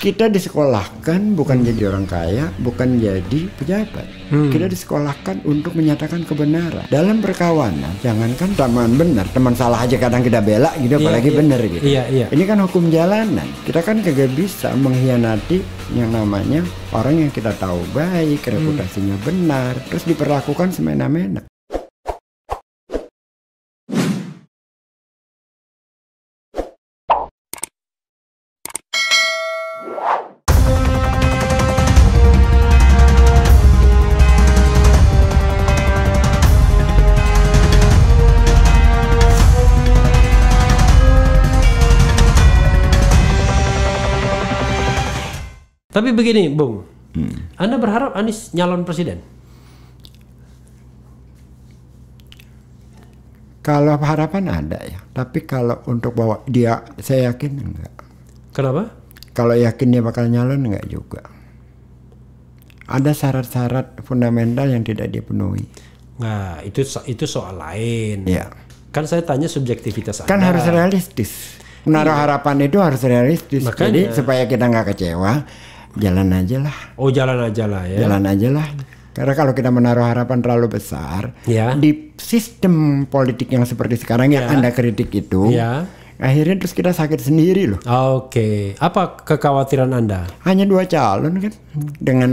Kita disekolahkan bukan jadi orang kaya, bukan jadi pejabat. Kita disekolahkan untuk menyatakan kebenaran. Dalam perkawanan, jangankan teman benar, teman salah aja kadang kita bela gitu, apalagi benar gitu. Ini kan hukum jalanan. Kita kan kagak bisa mengkhianati yang namanya orang yang kita tahu baik, reputasinya benar, terus diperlakukan semena-mena. Tapi begini, Bung, Anda berharap Anies nyalon presiden? Kalau harapan ada ya, tapi kalau untuk bawa dia, saya yakin enggak. Kenapa? Kalau yakin dia bakal nyalon enggak juga. Ada syarat-syarat fundamental yang tidak dipenuhi. Nah, itu soal lain. Ya. Kan saya tanya subjektivitas Anda. Kan harus realistis. Menaruh harapan itu harus realistis. Makanya, jadi supaya kita nggak kecewa, jalan aja lah. Oh, jalan aja lah ya. Jalan aja lah. Karena kalau kita menaruh harapan terlalu besar, di sistem politik yang seperti sekarang yang Anda kritik itu, akhirnya terus kita sakit sendiri loh. Oke. Apa kekhawatiran Anda? Hanya 2 calon kan, dengan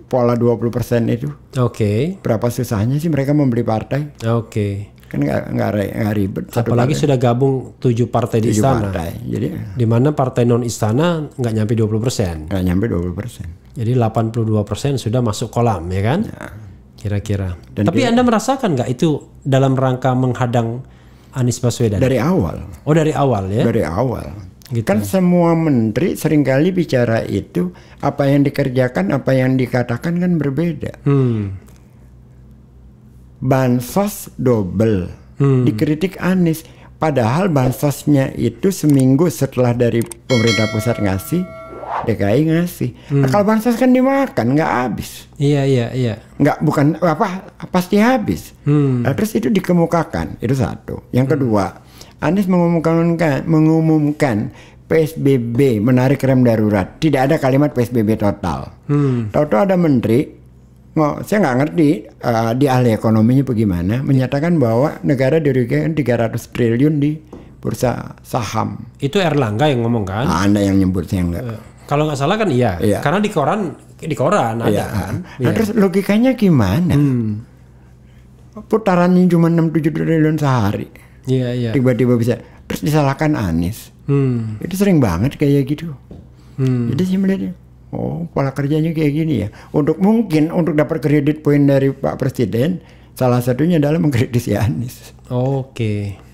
pola 20% itu. Oke. Berapa susahnya sih mereka membeli partai? Oke. Kan nggak ribet. Apalagi sudah gabung 7 partai di istana. Jadi di mana partai non istana nggak nyampe 20%. Nggak nyampe 20%. Jadi 82% sudah masuk kolam, ya kan? Kira-kira. Tapi Anda merasakan nggak itu dalam rangka menghadang Anies Baswedan? Dari awal. Oh, dari awal ya? Dari awal. Gitu. Kan semua menteri seringkali bicara itu, apa yang dikerjakan, apa yang dikatakan kan berbeda. Bansos double, dikritik Anies. Padahal bansosnya itu seminggu setelah dari pemerintah pusat ngasih, DKI ngasih. Nah, kalau bansos kan dimakan, nggak habis. Iya. Nggak, bukan apa, pasti habis. Nah, terus itu dikemukakan, itu satu. Yang kedua, Anies mengumumkan PSBB, menarik rem darurat. Tidak ada kalimat PSBB total. Tahu-tahu ada menteri, saya nggak ngerti di ahli ekonominya bagaimana, menyatakan bahwa negara dirugikan 300 triliun di bursa saham. Itu Erlangga yang ngomong kan? Anda yang nyebut, saya nggak. Kalau nggak salah kan iya. Karena di koran ada kan. Nah, terus logikanya gimana? Putarannya cuma 6-7 triliun sehari. Iya. Tiba-tiba bisa, terus disalahkan Anies. Itu sering banget kayak gitu. Jadi saya melihatnya, oh, pola kerjanya kayak gini ya. Mungkin untuk dapat kredit poin dari Pak Presiden, salah satunya adalah mengkritisi Anies. Oke.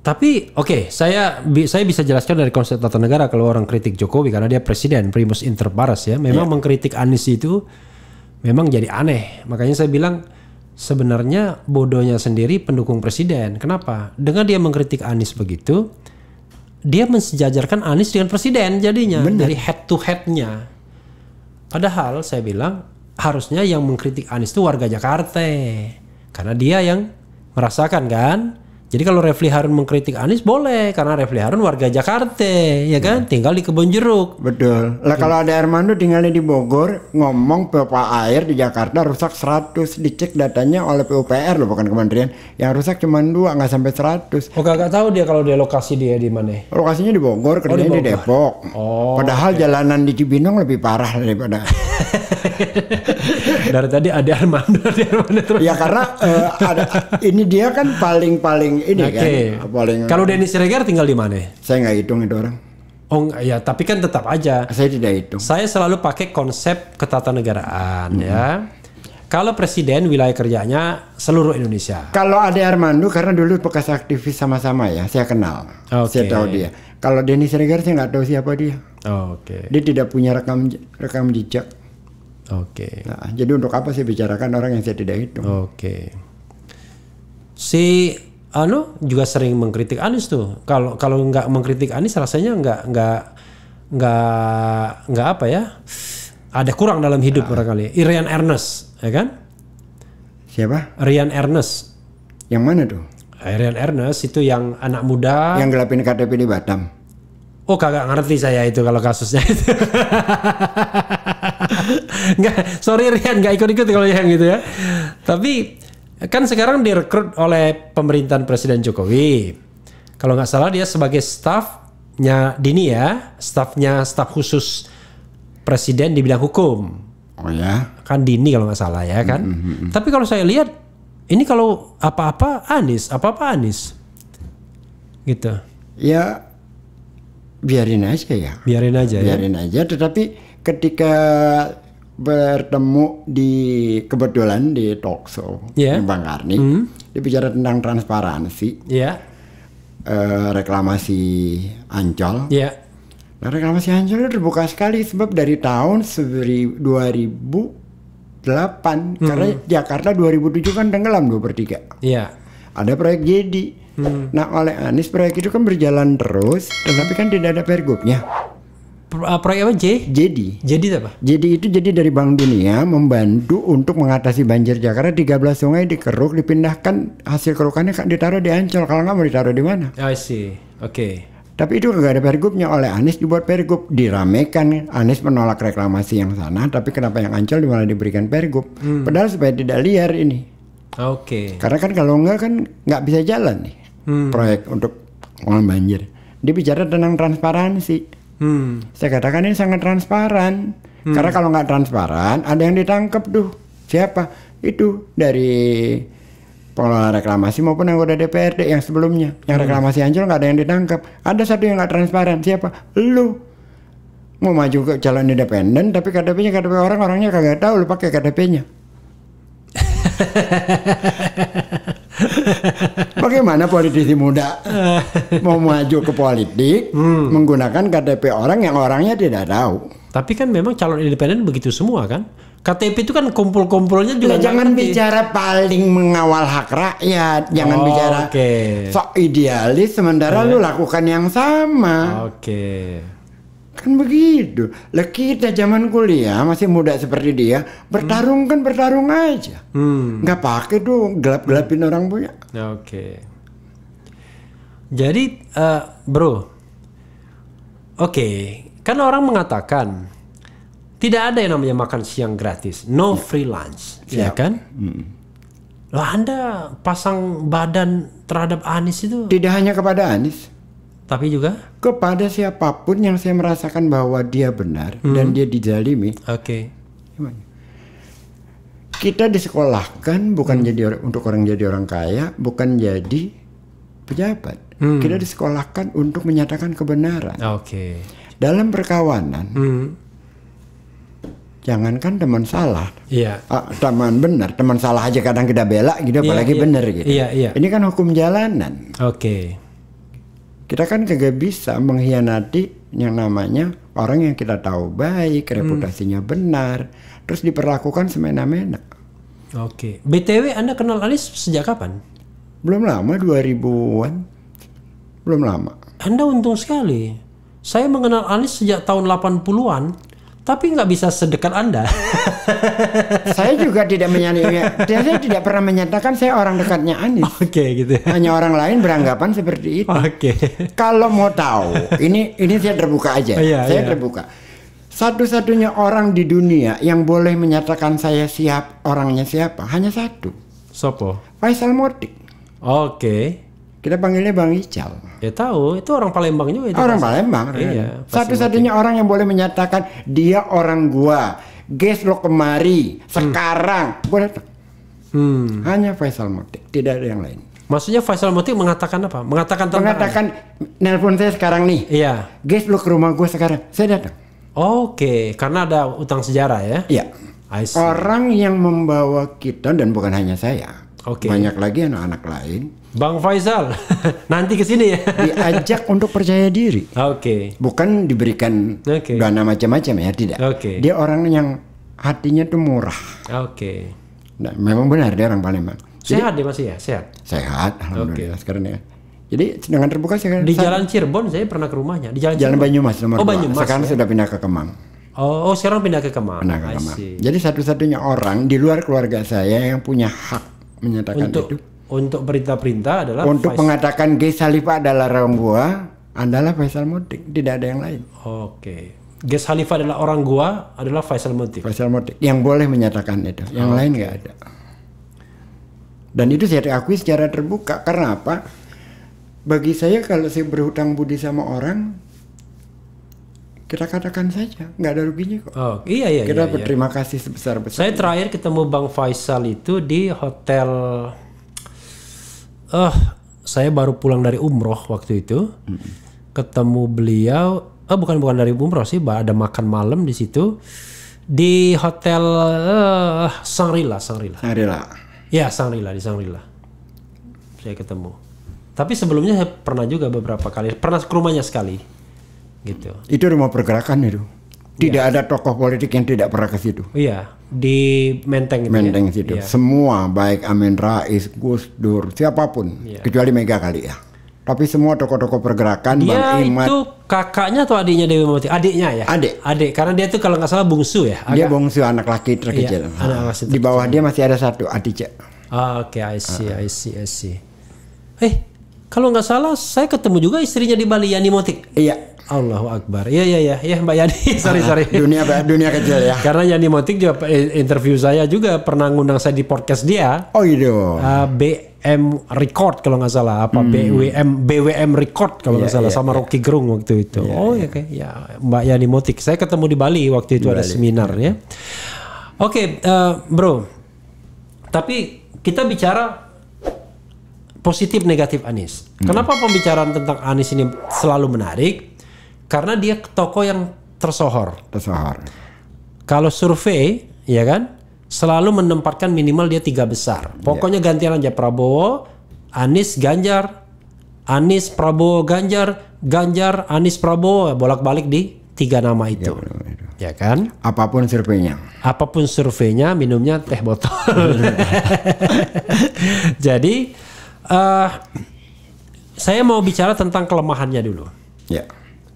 Tapi saya bisa jelaskan dari konsep tata negara kalau orang kritik Jokowi karena dia presiden, primus inter pares ya. Memang mengkritik Anies itu memang jadi aneh. Makanya saya bilang sebenarnya bodohnya sendiri pendukung presiden. Kenapa? Dengan dia mengkritik Anies begitu, dia mensejajarkan Anies dengan presiden jadinya. Dari head to headnya. Padahal saya bilang harusnya yang mengkritik Anies itu warga Jakarta, karena dia yang merasakan kan. Jadi kalau Refli Harun mengkritik Anies boleh, karena Refli Harun warga Jakarta, ya kan, tinggal di Kebon Jeruk. Betul. Lah kalau ada Armando tinggalnya di Bogor, ngomong pipa air di Jakarta rusak 100, dicek datanya oleh PUPR loh, bukan kementerian. Yang rusak cuma 2, nggak sampai 100. Oh, gak tahu dia kalau dia lokasi dia di mana? Lokasinya di Bogor, kerjanya di Depok. Padahal jalanan di Cibinong lebih parah daripada. Dari tadi ada Armando terus. Ya karena ini dia kan paling ini kan. Paling. Kalau Denny Siregar tinggal di mana? Saya nggak hitung itu orang. Oh ya, tapi kan tetap aja. Saya tidak hitung. Saya selalu pakai konsep ketatanegaraan ya. Kalau presiden wilayah kerjanya seluruh Indonesia. Kalau Ade Armando karena dulu bekas aktivis sama-sama ya, saya kenal. Saya tahu dia. Kalau Denny Siregar saya nggak tahu siapa dia. Dia tidak punya rekam jejak. Nah, jadi untuk apa saya bicarakan orang yang saya tidak hitung? Si juga sering mengkritik Anies tuh. Kalau nggak mengkritik Anies rasanya nggak apa ya? Ada kurang dalam hidup barangkali. Rian Ernest, ya kan? Siapa? Rian Ernest. Yang mana tuh? Rian Ernest itu yang anak muda. Yang gelapin KTP di Batam. Oh kagak ngerti saya itu kalau kasusnya itu. Nggak, sorry Rian nggak ikut-ikut kalau yang gitu ya. Tapi kan sekarang direkrut oleh pemerintahan Presiden Jokowi. Kalau nggak salah dia sebagai stafnya Dini ya, staf khusus Presiden di bidang hukum. Oh ya. Kan Dini kalau nggak salah ya kan. Tapi kalau saya lihat ini kalau apa-apa Anies gitu. Ya biarin aja ya. Biarin aja ya. Biarin aja. Tetapi ketika bertemu kebetulan di talk show Bang Karni, dia bicara tentang transparansi, reklamasi Ancol. Nah, reklamasi Ancol itu terbuka sekali sebab dari tahun 2008 karena Jakarta 2007 kan tenggelam 2/3. Ada proyek JEDI. Nah, oleh Anies proyek itu kan berjalan terus, tetapi kan tidak ada pergubnya. Proyek apa? JEDI apa? JEDI itu jadi dari Bank Dunia membantu untuk mengatasi banjir Jakarta. 13 sungai dikeruk, dipindahkan hasil kerukannya ditaruh di Ancol. Kalau nggak mau ditaruh di mana? I see. Oke. Tapi itu nggak ada pergubnya. Oleh Anies dibuat pergub, diramekan. Anies menolak reklamasi yang sana, tapi kenapa yang Ancol malah diberikan pergub? Padahal supaya tidak liar ini. Oke. Karena kan kalau nggak kan nggak bisa jalan nih proyek untuk pengelolaan banjir. Dia bicara tentang transparansi. Saya katakan ini sangat transparan. Karena kalau nggak transparan, ada yang ditangkap tuh. Siapa? Itu dari pengelola reklamasi maupun anggota DPRD yang sebelumnya. Yang reklamasi Ancol nggak ada yang ditangkap. Ada satu yang nggak transparan. Siapa? Lu. Mau maju ke calon independen, tapi KTP-nya KTP orangnya kagak tahu. Lu pakai KTP-nya. Bagaimana politisi muda mau maju ke politik menggunakan KTP orang yang orangnya tidak tahu? Tapi kan memang calon independen begitu semua kan? KTP itu kan kumpul-kumpulnya juga. Jangan bicara paling mengawal hak rakyat, jangan bicara sok idealis sementara lu lakukan yang sama. Kan begitu. Lah kita zaman kuliah masih muda seperti dia, bertarung kan bertarung aja. Nggak pakai tuh gelap-gelapin orang punya. Jadi bro, kan orang mengatakan tidak ada yang namanya makan siang gratis, no free lunch, ya kan? Lah Anda pasang badan terhadap Anies itu? Tidak hanya kepada Anies, tapi juga kepada siapapun yang saya merasakan bahwa dia benar dan dia dizalimi. Kita disekolahkan bukan jadi untuk orang jadi orang kaya, bukan jadi pejabat. Kita disekolahkan untuk menyatakan kebenaran. Dalam perkawanan, jangankan teman salah, teman benar, teman salah aja kadang kita bela gitu, apalagi benar gitu. Ini kan hukum jalanan. Kita kan kagak bisa mengkhianati yang namanya orang yang kita tahu baik, reputasinya benar, terus diperlakukan semena-mena. BTW Anda kenal Anies sejak kapan? Belum lama, 2000-an. Belum lama. Anda untung sekali. Saya mengenal Anies sejak tahun 80-an, tapi nggak bisa sedekat Anda. Saya juga tidak saya tidak pernah menyatakan saya orang dekatnya Anies. Gitu. Hanya orang lain beranggapan seperti itu. Kalau mau tahu, ini saya terbuka aja. Saya terbuka. Satu-satunya orang di dunia yang boleh menyatakan saya siap, orangnya siapa? Hanya satu. Sopo? Faisal Motik. Kita panggilnya Bang Ical. Ya tahu, itu orang Palembang juga itu. Orang Palembang. Satu-satunya orang yang boleh menyatakan dia orang gua. Guys lo kemari sekarang. Gua datang. Hanya Faisal Motik, tidak ada yang lain. Maksudnya Faisal Motik mengatakan apa? Mengatakan nelpon saya sekarang nih. Guys lo ke rumah gua sekarang. Saya datang. Karena ada utang sejarah ya. Iya. Orang yang membawa kita dan bukan hanya saya. Banyak lagi anak-anak lain. Bang Faisal, nanti kesini ya. Diajak untuk percaya diri. Bukan diberikan dana macam-macam ya, tidak. Dia orang yang hatinya tuh murah. Nah, memang benar dia orang Palembang. Sehat dia masih ya, sehat. Sehat, alhamdulillah sekarang ya. Jadi dengan terbuka saya di Jalan Cirebon saya pernah ke rumahnya. Di Jalan Banyumas nomor 2. Banyumas, sekarang sudah pindah ke Kemang. Sekarang pindah ke Kemang. Jadi satu-satunya orang di luar keluarga saya yang punya hak menyatakan untuk perintah-perintah adalah untuk mengatakan Gey Salifah adalah orang gua, adalah Faisal Mutik, tidak ada yang lain. Oke. Ges Khalifah adalah orang Goa, adalah Faisal Mutik. Faisal Mutik yang boleh menyatakan itu, yang lain nggak ada. Dan itu saya akui secara terbuka. Karena apa? Bagi saya kalau saya berhutang budi sama orang, kita katakan saja, nggak ada ruginya kok. Oh, iya. Kita iya. berterima kasih sebesar-besar. Saya terakhir ketemu Bang Faisal itu di hotel. Saya baru pulang dari umroh waktu itu. Ketemu beliau. Bukan dari umroh sih, ada makan malam di situ di hotel Shangri-La. Ya, Shangri-La, di Shangri-La. Saya ketemu. Tapi sebelumnya saya pernah juga beberapa kali. Pernah ke rumahnya sekali. Gitu. Itu rumah pergerakan itu. Tidak ada tokoh politik yang tidak pernah ke situ. Iya, di Menteng itu. Menteng situ. Iya. Semua baik Amin Rais, Gus Dur, siapapun, kecuali Mega kali ya. Tapi semua tokoh-tokoh pergerakan, Dia Bang Imat. itu kakaknya atau adiknya Dewi Mawati? Adiknya ya? Adik, karena dia tuh kalau nggak salah bungsu ya? Dia bungsu anak laki terkecil. Iya, anak laki Di bawah dia masih ada satu, Adice. Oke, I see. Kalau nggak salah saya ketemu juga istrinya di Bali, Yani Motik. Iya. Allahu Akbar. Iya Mbak Yani. sorry. Dunia kecil ya. Karena Yani Motik juga interview saya juga pernah ngundang saya di podcast dia. Oh gitu. BM Record kalau nggak salah, BWM Record kalau nggak salah, sama Rocky Gerung waktu itu. Ya Mbak Yani Motik. Saya ketemu di Bali waktu itu, ada seminar ya. Oke, bro. Tapi kita bicara positif negatif Anies. Kenapa pembicaraan tentang Anies ini selalu menarik? Karena dia tokoh yang tersohor. Kalau survei, ya kan, selalu menempatkan minimal dia 3 besar. Pokoknya gantian aja Prabowo, Anies, Ganjar, Anies, Prabowo, Ganjar, Ganjar, Anies, Prabowo, bolak-balik di 3 nama itu. Ya kan? Apapun surveinya, minumnya teh botol. Jadi saya mau bicara tentang kelemahannya dulu. Ya.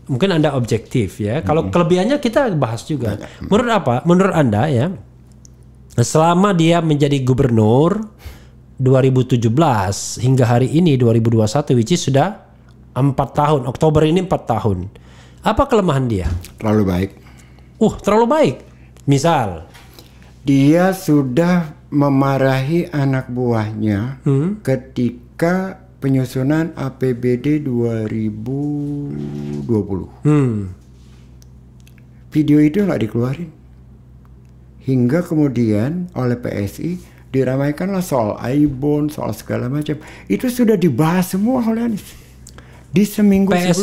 Mungkin Anda objektif ya. Kalau kelebihannya kita bahas juga. Menurut apa? Menurut Anda ya, selama dia menjadi gubernur 2017 hingga hari ini 2021, which is sudah 4 tahun. Oktober ini 4 tahun. Apa kelemahan dia? Terlalu baik. Terlalu baik. Misal, dia sudah memarahi anak buahnya ketika penyusunan APBD 2020. Video itu nggak dikeluarin. Hingga kemudian oleh PSI diramaikanlah soal Aibon, soal segala macam. Itu sudah dibahas semua oleh Anies. Di seminggu PS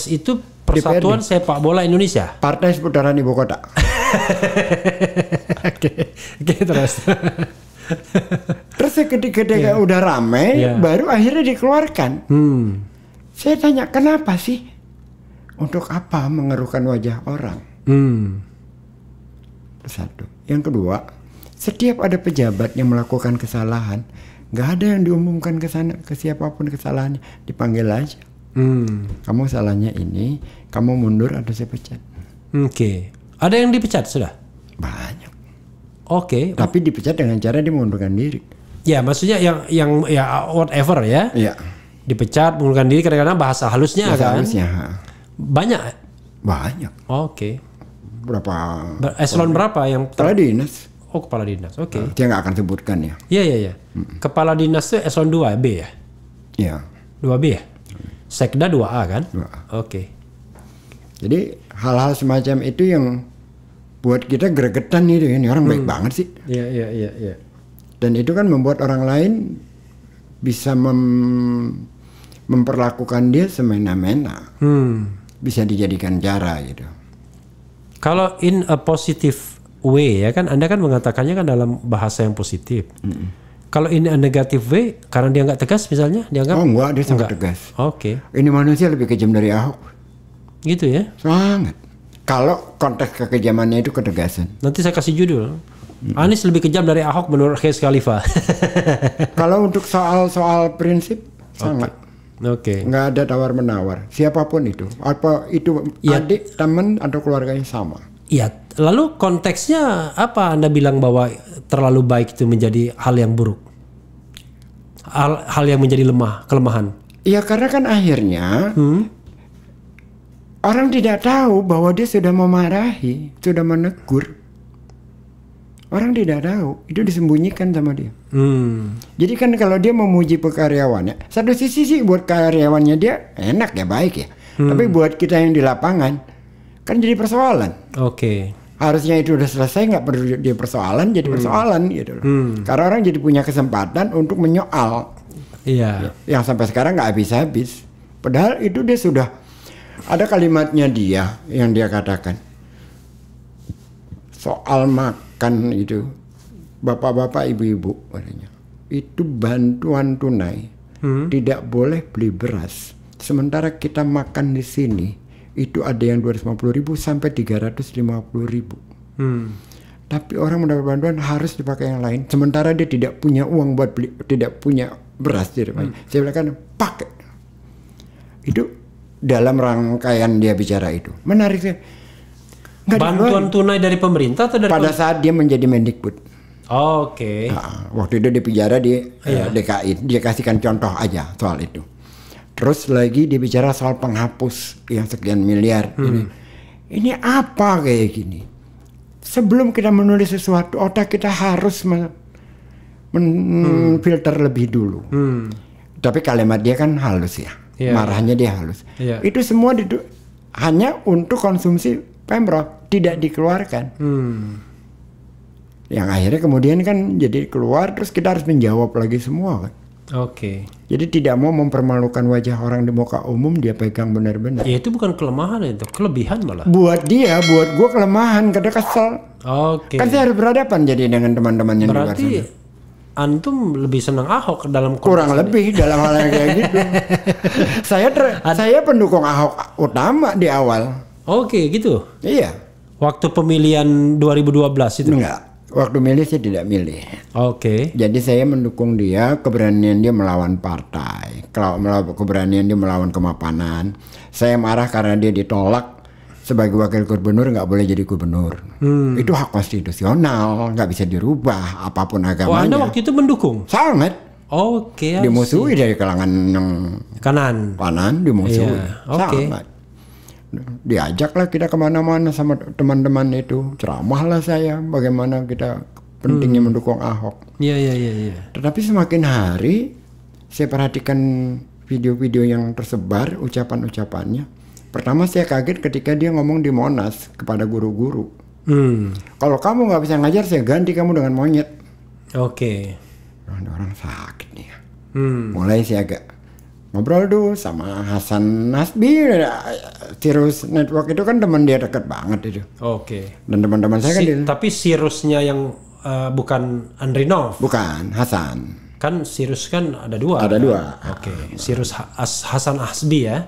itu Persatuan Sepak Bola Indonesia. Partai Seputaran Ibu Kota. Oke, terus. Terus ketika udah ramai, baru akhirnya dikeluarkan. Saya tanya, kenapa sih? Untuk apa mengeruhkan wajah orang? Satu. Yang kedua, setiap ada pejabat yang melakukan kesalahan, nggak ada yang diumumkan ke siapapun kesalahannya, dipanggil aja. Kamu salahnya ini, kamu mundur atau saya pecat. Oke. Ada yang dipecat sudah? Banyak. Oke. Tapi dipecat dengan cara dia mengundurkan diri. Ya, maksudnya yang ya whatever ya. Iya. Dipecat, mengundurkan diri, kadang-kadang bahasa halusnya kan. Banyak. Oke. Berapa? Eselon berapa yang kepala dinas? Kepala dinas. Oke. Dia nggak akan sebutkan ya. Iya. Kepala dinas itu eselon 2 B ya? Iya. 2B ya? Sekda 2A kan? 2A. Oke. Jadi hal-hal semacam itu yang buat kita gregetan itu, ini orang baik banget sih. Iya. Dan itu kan membuat orang lain bisa memperlakukan dia semena-mena. Bisa dijadikan cara gitu. Kalau in a positive way ya kan, Anda kan mengatakannya kan dalam bahasa yang positif. Kalau in a negative way, karena dia nggak tegas misalnya, dianggap? Oh enggak, dia sangat tegas. Oke. Ini manusia lebih kejam dari Ahok. Gitu ya? Sangat. Kalau konteks kekejamannya itu ketegasan. Nanti saya kasih judul. Anies lebih kejam dari Ahok menurut Ges Khalifah. Kalau untuk soal prinsip, sangat. Oke. Nggak ada tawar-menawar. Siapapun itu. Apa itu adik, teman, atau keluarganya sama. Iya. Lalu konteksnya apa Anda bilang bahwa terlalu baik itu menjadi hal yang buruk? Hal yang menjadi kelemahan? Ya karena kan akhirnya orang tidak tahu bahwa dia sudah memarahi, sudah menegur. Orang tidak tahu, itu disembunyikan sama dia. Jadi kan kalau dia memuji karyawannya, satu sisi sih buat karyawannya dia enak ya, baik ya. Tapi buat kita yang di lapangan kan jadi persoalan. Oke. Harusnya itu udah selesai, nggak perlu dia persoalan, jadi persoalan gitu. Karena orang jadi punya kesempatan untuk menyoal. Iya. Yang sampai sekarang nggak habis-habis. Padahal itu dia sudah ada kalimatnya dia yang dia katakan soal makan itu, bapak-bapak, ibu-ibu katanya, itu bantuan tunai tidak boleh beli beras. Sementara kita makan di sini itu ada yang 250.000 sampai 350.000. Tapi orang mendapat bantuan harus dipakai yang lain. Sementara dia tidak punya uang buat beli, tidak punya beras di rumahnya. Saya bilang kan pakai. Itu dalam rangkaian dia bicara itu. Menarik sih. Bantuan tunai dari pemerintah atau dari pada saat dia menjadi Mendikbud. Oke. Nah, waktu itu dia bicara di DKI, dia kasihkan contoh aja soal itu. Terus lagi dia bicara soal penghapus yang sekian miliar. Ini apa kayak gini? Sebelum kita menulis sesuatu, otak kita harus filter lebih dulu. Tapi kalimat dia kan halus ya. Marahnya dia halus. Itu semua hanya untuk konsumsi Pemprov, tidak dikeluarkan. Yang akhirnya kemudian kan jadi keluar, terus kita harus menjawab lagi semua kan. Oke. Jadi tidak mau mempermalukan wajah orang di muka umum, dia pegang benar-benar. Ya itu bukan kelemahan, itu kelebihan malah. Buat dia, buat gua kelemahan, karena kesel. Oke. Kan saya harus berhadapan jadi dengan teman-teman yang di luar sana. Berarti antum lebih senang Ahok dalam kurang lebih dalam hal yang kayak gitu. Saya pendukung Ahok utama di awal. Oke, gitu. Iya. Waktu pemilihan 2012 itu? Enggak. Waktu milih saya tidak milih. Oke. Jadi saya mendukung dia, keberanian dia melawan partai, keberanian dia melawan kemapanan. Saya marah karena dia ditolak sebagai wakil gubernur, nggak boleh jadi gubernur. Itu hak konstitusional, nggak bisa dirubah apapun agamanya. Oh, Anda waktu itu mendukung? Sangat. Oke. Dimusuhi dari kalangan yang kanan dimusuhi. Sangat. Diajaklah kita kemana-mana sama teman-teman itu, ceramahlah saya bagaimana kita pentingnya mendukung Ahok. Iya. Tetapi semakin hari saya perhatikan video-video yang tersebar, ucapan-ucapannya. Pertama saya kaget ketika dia ngomong di Monas kepada guru-guru. Kalau kamu nggak bisa ngajar, saya ganti kamu dengan monyet. Oke. Orang sakit nih. Mulai saya agak ngobrol dulu sama Hasan Nasbi, Sirus Network itu kan teman dia dekat banget itu. Oke. Dan teman-teman saya kan tapi Sirusnya yang bukan Andrinov. Bukan, Hasan. Kan Sirus kan ada dua. Ada dua. Oke. Sirus Hasan Asbi ya.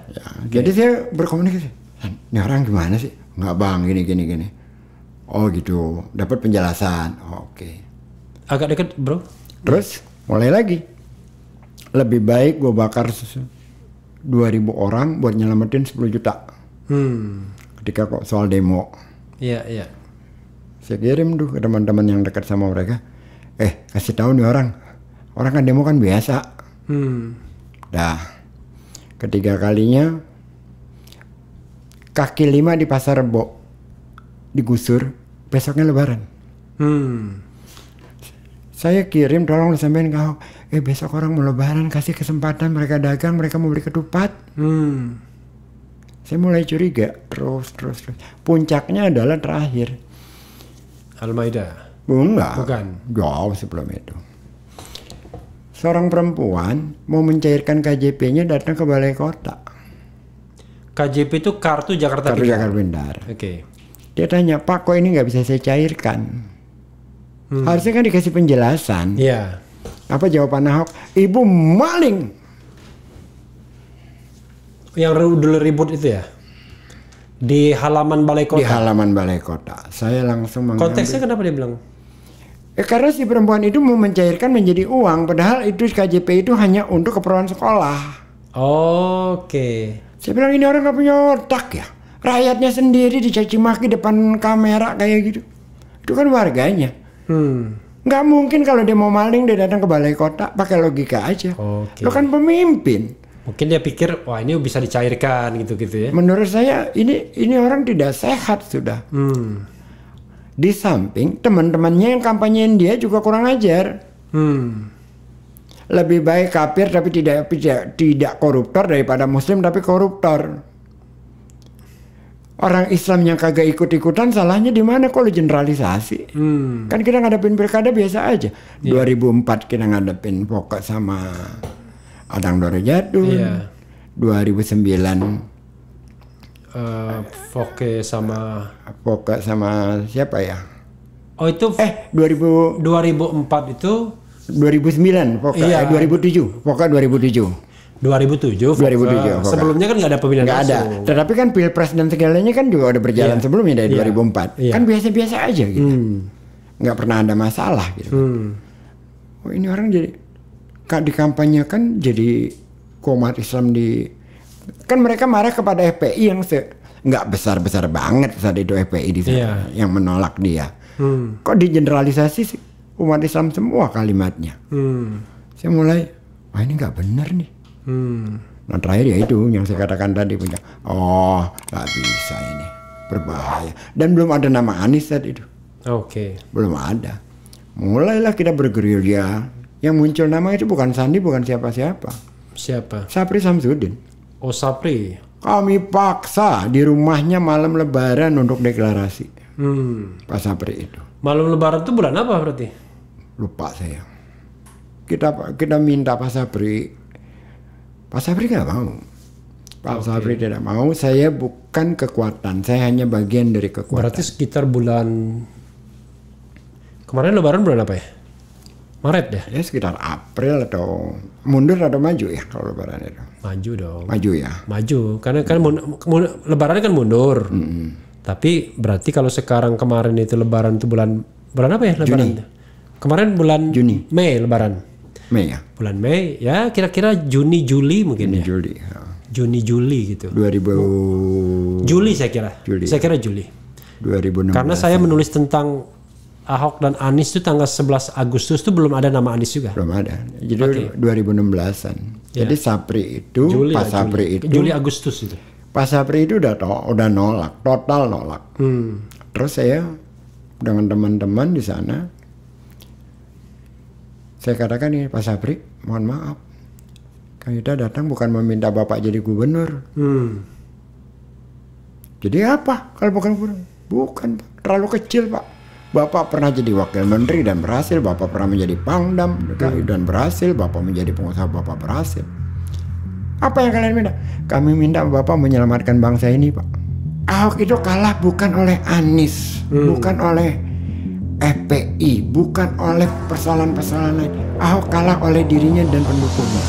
Jadi saya berkomunikasi. Ini orang gimana sih? Nggak bang, gini. Oh gitu. Dapat penjelasan. Oke. Agak dekat bro. Terus mulai lagi. Lebih baik gue bakar 2.000 orang buat nyelamatin 10 juta. Ketika kok soal demo. Iya. Saya kirim tuh ke teman-teman yang dekat sama mereka. Kasih tahu nih orang kan demo kan biasa. Dah. Ketiga kalinya kaki 5 di Pasar Rebo digusur, besoknya Lebaran. Saya kirim, tolong sampein ke Ahok. Besok orang mau Lebaran, kasih kesempatan mereka dagang, mereka mau beli ketupat. Saya mulai curiga, terus. Puncaknya adalah terakhir. Al-Maida. Enggak. Bukan. Jauh sebelum itu. Seorang perempuan mau mencairkan KJP-nya datang ke balai kota. KJP itu kartu Jakarta Pintar. Kartu Jakarta Pintar. Oke. Dia tanya, Pak kok ini nggak bisa saya cairkan? Harusnya kan dikasih penjelasan. Iya. Apa jawaban Ahok? Ibu maling. Yang dulu ribut itu ya? Di halaman balai kota? Di halaman balai kota. Saya langsung mengambil. Konteksnya kenapa dia bilang? Karena si perempuan itu mau mencairkan menjadi uang. Padahal itu KJP itu hanya untuk keperluan sekolah. Oke. Saya bilang ini orang nggak punya otak ya. Rakyatnya sendiri dicaci maki depan kamera kayak gitu. Itu kan warganya. Nggak mungkin kalau dia mau maling dia datang ke balai kota, pakai logika aja. Lo kan pemimpin. Mungkin dia pikir wah ini bisa dicairkan gitu-gitu ya. Menurut saya ini orang tidak sehat sudah. Di samping teman-temannya yang kampanyein dia juga kurang ajar. Lebih baik kafir tapi tidak koruptor daripada muslim tapi koruptor. Orang Islam yang kagak ikut-ikutan salahnya di mana kalau generalisasi? Kan kita ngadepin pilkada biasa aja. 2004 kita ngadepin Pokok sama Adang Doro Jadul. 2009 Pokok sama siapa ya? Oh itu 2004 itu 2009 Pokok 2007 Pokok 2007. 2007. Sebelumnya kan nggak ada pemilihan langsung. Nggak ada. Tetapi kan pilpres dan segalanya kan juga udah berjalan sebelumnya dari 2004. Kan biasa-biasa aja gitu. Nggak pernah ada masalah gitu. Oh ini orang jadi dikampanyekan jadi umat Islam kan mereka marah kepada FPI yang nggak besar-besar banget saat itu FPI di sana yang menolak dia. Kok digeneralisasi sih umat Islam semua kalimatnya. Saya mulai wah ini nggak benar nih. Nah terakhir ya itu yang saya katakan tadi punya. Oh nggak bisa ini berbahaya. Dan belum ada nama Anies saat itu. Belum ada. Mulailah kita bergerilya. Yang muncul nama itu bukan Sandi, bukan siapa-siapa. Siapa? Sapri Samsudin. Oh Sapri. Kami paksa di rumahnya malam Lebaran untuk deklarasi. Pak Sapri itu. Malam Lebaran itu bulan apa berarti? Lupa saya. Kita minta Pak Sapri. Pak Sapri nggak mau. Pak Sapri tidak mau. Saya bukan kekuatan. Saya hanya bagian dari kekuatan. Berarti sekitar bulan kemarin Lebaran bulan apa ya? Maret ya? Ya sekitar April atau mundur atau maju ya kalau Lebaran itu? Maju dong. Maju ya. Maju. Karena kan Lebaran kan mundur. Tapi berarti kalau sekarang kemarin itu Lebaran itu bulan apa ya Lebaran? Juni. Kemarin bulan Juni. Mei Lebaran. Mei ya? Bulan Mei ya kira-kira Juni Juli mungkin Juni, ya. Juli. Ya. Juni Juli gitu. 2000 Juli saya kira. Juli. Saya kira Juli. 2016. Karena saya menulis tentang Ahok dan Anies itu tanggal 11 Agustus itu belum ada nama Anies juga. Belum ada. Jadi 2016-an. Jadi Sapri itu Juli, Pak Sapri itu Juli Agustus itu. Pak Sapri itu udah nolak, total nolak. Terus saya dengan teman-teman di sana saya katakan ini Pak Sapri, mohon maaf, kita datang bukan meminta Bapak jadi gubernur. Jadi apa kalau bukan gubernur? Bukan, terlalu kecil Pak. Bapak pernah jadi wakil menteri dan berhasil. Bapak pernah menjadi pangdam dan berhasil. Bapak menjadi pengusaha, Bapak berhasil. Apa yang kalian minta? Kami minta Bapak menyelamatkan bangsa ini Pak. Ahok itu kalah bukan oleh Anies, bukan oleh FPI, bukan oleh persoalan-persoalan lain. Ahok kalah oleh dirinya dan pendukungnya.